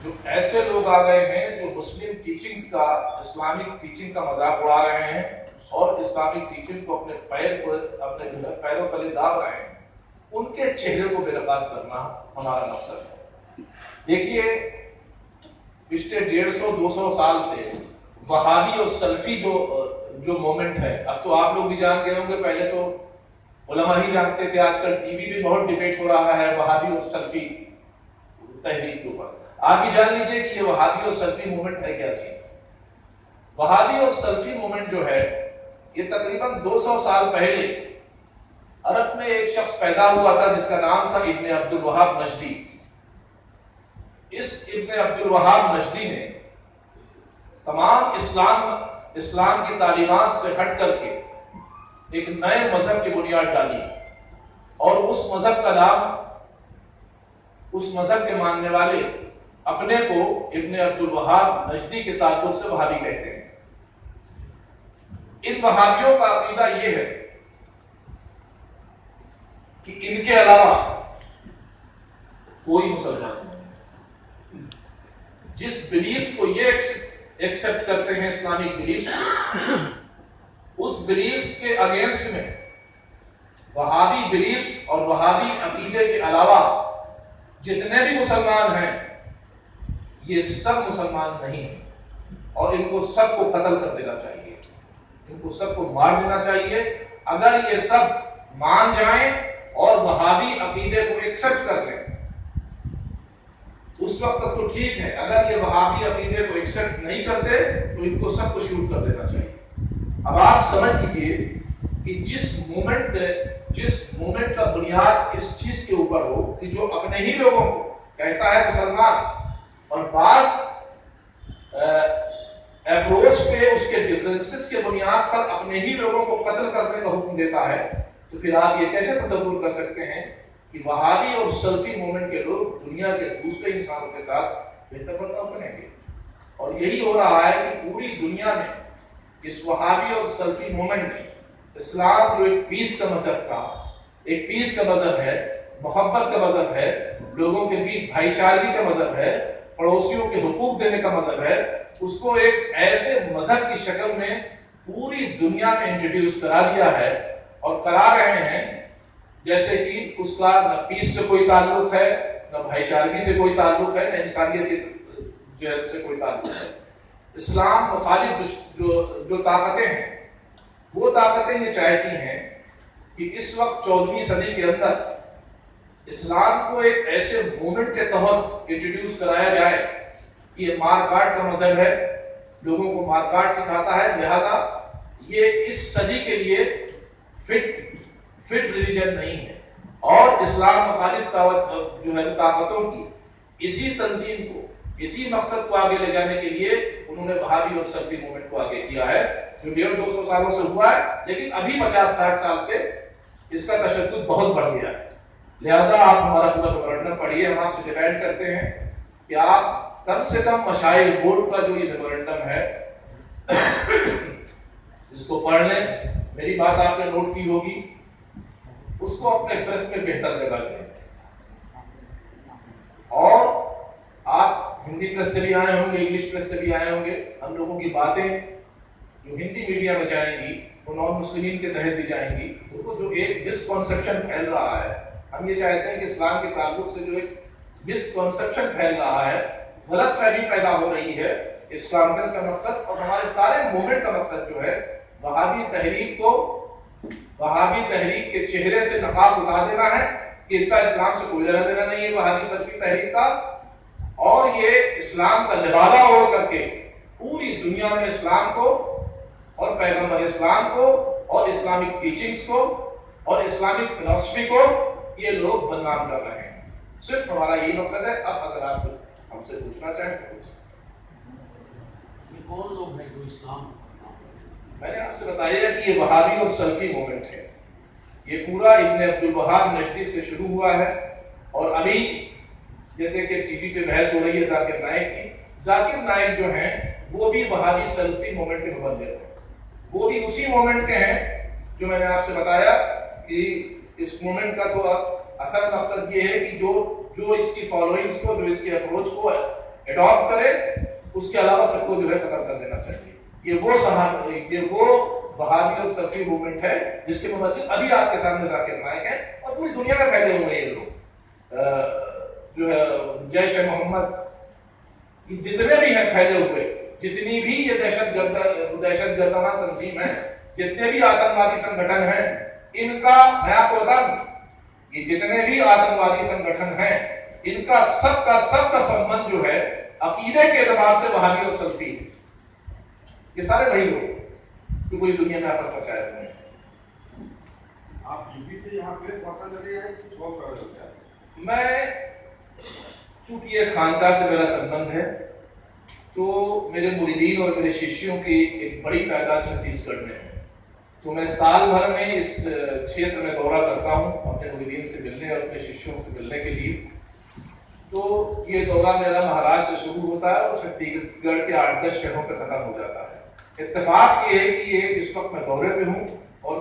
जो ऐसे लोग आ गए हैं जो मुस्लिम टीचिंग्स का, इस्लामिक टीचिंग का मजाक उड़ा रहे हैं और इस्लामिक टीचिंग को अपने पैरों तले दाब रहे हैं, उनके चेहरे को बेनकाब करना हमारा मकसद है। देखिए, पिछले 150-200 साल से वहाबी और सल्फी जो मोमेंट है, अब तो आप लोग भी जान गए होंगे, पहले तो उलमा ही जानते थे, आजकल टीवी पे बहुत डिबेट हो रहा है वहाबी और सल्फी तहरीक के ऊपर। आप भी जान लीजिए कि ये वहाबी और सल्फी मूवमेंट है क्या चीज। वहाबी और सल्फी मूवमेंट जो है, ये तकरीबन 200 साल पहले अरब में एक शख्स पैदा हुआ था जिसका नाम था इब्न अब्दुल वहाब नजदी। इस इब्न अब्दुल वहाब नजदी ने तमाम इस्लाम की तालीमात से हट करके एक नए मजहब की बुनियाद डाली और उस मजहब का नाम, उस मजहब के मानने वाले अपने को इब्न अब्दुल वहाब नजदी के ताल्लुक से वहाबी कहते हैं। इन वहाबियों का अकीदा यह है कि इनके अलावा कोई मुसलमान, जिस बिलीफ को ये एक्सेप्ट करते हैं, इस्लामिक बिलीफ, उस बिलीफ के अगेंस्ट में वहाबी बिलीफ और वहाबी अकीदे के अलावा जितने भी मुसलमान हैं, ये सब मुसलमान नहीं है और इनको सबको कत्ल कर देना चाहिए, इनको सबको मार देना चाहिए। अगर ये सब मान जाएं और वहाबी अकीदे को एक्सेप्ट कर लें उस वक्त तक तो ठीक है। अगर ये वहाबी अकीदे को एक्सेप्ट नहीं करते तो इनको सबको शूट कर देना चाहिए। अब आप समझ लीजिए कि जिस मूवमेंट का बुनियाद इस चीज के ऊपर हो कि जो अपने ही लोगों को कहता है मुसलमान और बास अप्रोच पे उसके डिफरेंसेस के बुनियाद पर अपने ही लोगों को कत्ल करने का हुक्म देता है, तो फिर आप ये कैसे तसव्वुर कर सकते हैं कि वहाबी और सल्फी मूवमेंट के लोग दुनिया के दूसरे इंसानों के साथ बेहतर बर्ताव करेंगे। और यही हो रहा है कि पूरी दुनिया में इस वहाबी और सल्फी मूवमेंट में इस्लाम जो एक पीस का मजहब था, एक पीस का मजहब है, मोहब्बत का मजहब है, लोगों के बीच भाईचारगी का मजहब है, पड़ोसियों के हुकूक देने का मजहब है, उसको एक ऐसे मजहब की शक्ल में पूरी दुनिया में इंट्रोड्यूस करा दिया है और करा रहे हैं जैसे कि उसका न पीस से कोई ताल्लुक है, न भाईचारगी से कोई ताल्लुक है, न इंसानियत से कोई ताल्लुक है। इस्लाम मुखालिफ जो ताकतें हैं, वो ताकतें ये चाहती हैं कि इस वक्त 14वीं सदी के अंदर इस्लाम को एक ऐसे मूवमेंट के तहत इंट्रोड्यूस कराया जाए कि ये मारकाट का मजहब है, लोगों को मारकाट सिखाता है, लिहाजा ये इस सदी के लिए फिट रिलीजन नहीं है। और इस्लाम मुखालिफ जो है ताकतों की इसी तंजीम को, इसी मकसद को आगे ले जाने के लिए उन्होंने वहाबी और सल्फी मूवमेंट को आगे किया है, जो 150-200 सालों से हुआ है, लेकिन अभी 50-60 साल से इसका तशद्दुद बहुत बढ़ गया है। लिहाजा आप हमारा पूरा मेमोरेंडम पढ़िए। हम आपसे डिमांड करते हैं कि आप कम से कम मशाइख बोर्ड का जो ये मेमोरेंडम है इसको पढ़ लें। मेरी बात आपने नोट की होगी, उसको अपने प्रेस में बेहतर जगह दें। और आप हिंदी प्रेस से भी आए होंगे, इंग्लिश प्रेस से भी आए होंगे, हम लोगों की बातें जो हिंदी मीडिया में जाएंगी वो नॉन मुस्लिमीन के तहत भी जाएंगी। तो वो जो एक मिसकॉन्सेप्शन फैल रहा है, हम ये चाहते हैं कि इस्लाम के ताल्लुक से जो एक मिसकॉन्सेप्शन फैल रहा है, गलतफहमी पैदा हो रही है, इस कॉन्फ्रेंस का मकसद और हमारे सारे मूवमेंट का मकसद जो है वहाबी तहरीक के चेहरे से नकाब उतार देना है कि इनका इस्लाम से कोई लेना देना नहीं है, वहाबी सल्फी तहरीक का। और ये इस्लाम का लिबादा ओढ़ करके पूरी दुनिया में इस्लाम को और पैगंबर इस्लाम को और इस्लामिक टीचिंग्स को और इस्लामिक फिलॉसफी को ये लोग बदनाम कर रहे हैं। सिर्फ हमारा यही मकसद है। अब अगर आप हमसे पूछना चाहें तो कौन लोग हैं जो इस्लाम, मैंने आपसे बताया कि ये वहाबी और सल्फी मूवमेंट है। ये पूरा इब्न अब्दुल वहाब नजदी से शुरू हुआ है और अभी जैसे कि टीवी पे बहस हो रही है जाकिर नाइक की, जाकिर नाइक जो हैं वो भी वहाबी सल्फी मूवमेंट के मुबल्लिग हैं, वो भी उसी मूवमेंट के हैं जो मैंने आपसे बताया कि इस मूवमेंट का तो असल मकसद ये है कि जो इसकी फॉलोइंग्स को, जो इसकी अप्रोच को एडॉप्ट करे, उसके अलावा सबको जो है खत्म कर देना चाहिए। ये वो वहाबी और सलफी मूवमेंट है जिसके मुताबिक अभी आपके सामने जाकिर नाइक है और पूरी दुनिया में फैले हुए हैं ये लोग। जो है जैश ए मोहम्मद, जितने भी हैं फैले हुए, जितनी भी ये दहशतगर्दाना तंजीम है, जितने भी आतंकवादी संगठन हैं, इनका मैं आपको बता दूं, ये जितने भी आतंकवादी संगठन हैं, इनका सबका संबंध जो है अकीदे के एतबार से वहाबी और सल्फी, ये सारे वही लोग जो पूरी दुनिया में असर पहुंचाए हुए हैं। आप यूपी से यहाँ प्रेस वापस चले हैं? मैं चूंकि ये खानका से मेरा संबंध है, तो मेरे मुरीदीन और मेरे शिष्यों की एक बड़ी तादाद छत्तीसगढ़ में है, तो मैं साल भर में इस क्षेत्र में दौरा करता हूँ अपने मुरीदीन से मिलने और अपने शिष्यों से मिलने के लिए। तो ये दौरा मेरा महाराष्ट्र से शुरू होता है और छत्तीसगढ़ के 8-10 शहरों पर खत्म हो जाता है। इत्तेफाक ये है कि ये इस वक्त मैं दौरे पे हूँ और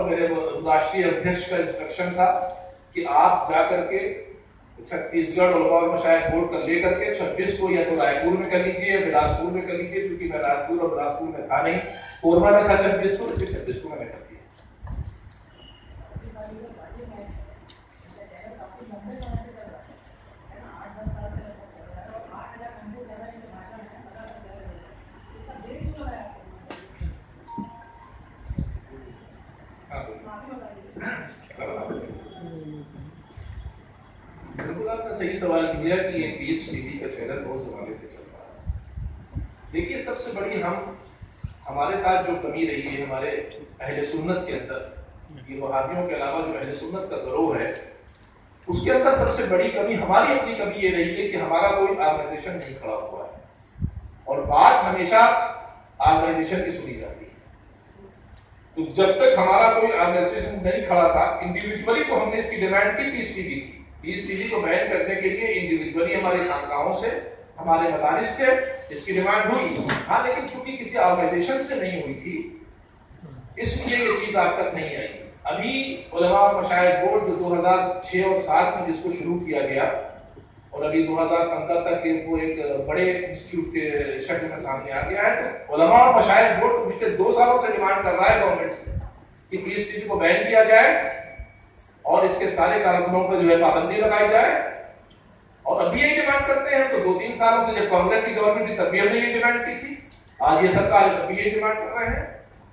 मेरे राष्ट्रीय अध्यक्ष का इंस्ट्रक्शन था कि आप जाकर के छत्तीसगढ़ उलमा और मशाइख बोर्ड कर लेकर के 26 को या तो रायपुर में कर लीजिए या बिलासपुर में कर लीजिए, क्योंकि मैं रायपुर और बिलासपुर में था नहीं, कोरबा में था 26 को, इसलिए 26 को मैंने कर दिया। बिल्कुल आपने सही सवाल किया कि ये पीस टीवी का चैनल बहुत जमाने से चल रहा है। देखिए, सबसे बड़ी हमारे साथ जो कमी रही है हमारे अहले सुन्नत के अंदर, ये वहाबियों के अलावा जो अहले सुन्नत का गिरोह है, उसके अंदर सबसे बड़ी कमी, हमारी अपनी कमी ये रही है कि हमारा कोई ऑर्गेनाइजेशन नहीं खड़ा हुआ है और बात हमेशा ऑर्गेनाइजेशन की सुनी जाती है। तो जब तक हमारा कोई ऑर्गेनाइजेशन नहीं खड़ा था, इंडिविजुअली तो हमने इसकी डिमांड की पीस टीवी की। पीस टीवी को बैन करने के लिए इंडिविजुअली हमारे खानकाहों से, हमारे मदारिस से इसकी डिमांड हुई। हाँ, लेकिन चूंकि किसी ऑर्गेनाइजेशन से नहीं हुई थी, इसलिए ये चीज आप तक नहीं आई। अभी उलमा और मशाइख बोर्ड जो 2006 और 7 में जिसको शुरू किया गया और अभी 2015 तक वो एक बड़े इंस्टीट्यूट के शक्ल में सामने आ गया है, तो उलमा और मशाइख बोर्ड तो पिछले 2 सालों से डिमांड कर रहा है गवर्नमेंट से कि पीस टीवी को बैन किया जाए और इसके सारे कार्यक्रमों पर जो है पाबंदी लगाई जाए। और अभी यही डिमांड करते हैं, तो 2-3 सालों से जब कांग्रेस की गवर्नमेंट थी तब भी हमने ये डिमांड की थी, आज ये सरकार है तब भी यही डिमांड कर रहे हैं।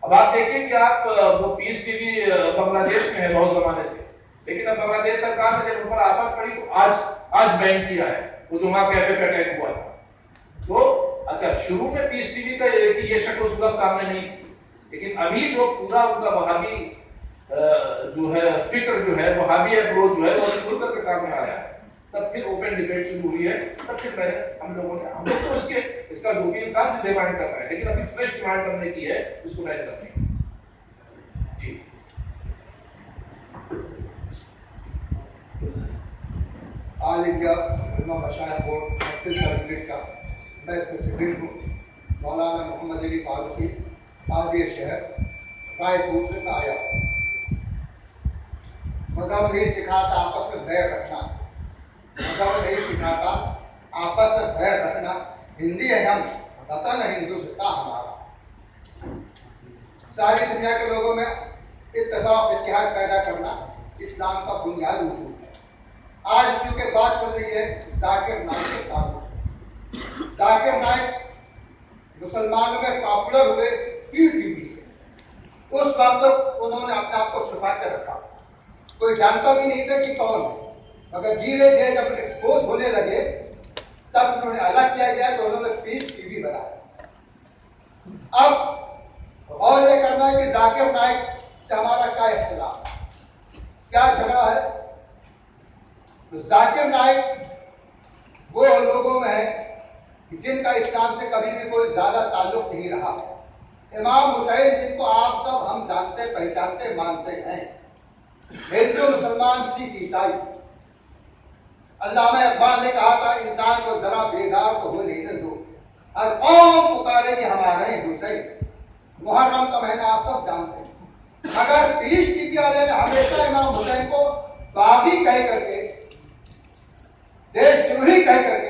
अब आप देखिए कि आप वो पीस टीवी बांग्लादेश में है बहुत जमाने से, लेकिन अब बांग्लादेश सरकार ने जब ऊपर आफत पड़ी तो आज बैन किया है, वो जो वहां कैफे पे अटैक हुआ था। तो अच्छा, शुरू में पीस टीवी का ये शक्ल सूरत सामने नहीं थी, लेकिन अभी जो पूरा उनका वहाबी जो है फिक्र जो है वहाबी अप्रोच जो है वो खुल करके सामने आया है, तब फिर ओपन डिबेट शुरू हुई है। तब फिर हम लोग तो इसका 2-3 साल से डिमांड कर रहे हैं, लेकिन अभी फ्रेश डिमांड करने की है उसको बैन करने की। जी, ऑल इंडिया उलमा मशाइख बोर्ड छत्तीसगढ़ का मैं प्रेसिडेंट हूँ मौलाना मोहम्मद अली फारूकी। आज ये शहर रायपुर से मैं आया। मजहब नहीं सिखाता आपस में बैर रखना, मजहब नहीं सिखाता आपस में बैर रखना। हिंदी है हम, वतन हिंदुस्तान हमारा। सारी दुनिया के लोगों में इत्तेफाक इत्तेहाद पैदा करना इस्लाम का बुनियादी उसूल है। आज चूंकि बात चल रही है जाकिर नाइक के ताल्लुक, जाकिर नाइक मुसलमानों में पॉपुलर हुए टीवी से। उस वक्त उन्होंने अपने आप को छुपा कर रखा, कोई जानता भी नहीं था कि कौन है, मगर धीरे धीरे जब एक्सपोज होने लगे तब उन्होंने अलग किया गया, तो उन्होंने पीस टीवी बनाया। अब और ये करना है कि जाकिर नाइक से हमारा क्या इख्तिलाफ, क्या झगड़ा है। तो जाकिर नाइक वो लोगों में है जिनका इस्लाम से कभी भी कोई ज्यादा ताल्लुक नहीं रहा। इमाम हुसैन जिनको आप सब हम जानते पहचानते मानते हैं, हिंदू मुसलमान सिख ईसाई। अल्लामा इकबाल ने कहा था इंसान को जरा बेदार तो हो लेने दो, हर कौम पुकारेगी हमारे हुसैन। मुहर्रम का महीना आप सब जानते हैं, मगर पीस टीवी वाले ने हमेशा इमाम हुसैन को बागी कह करके, देशद्रोही कह करके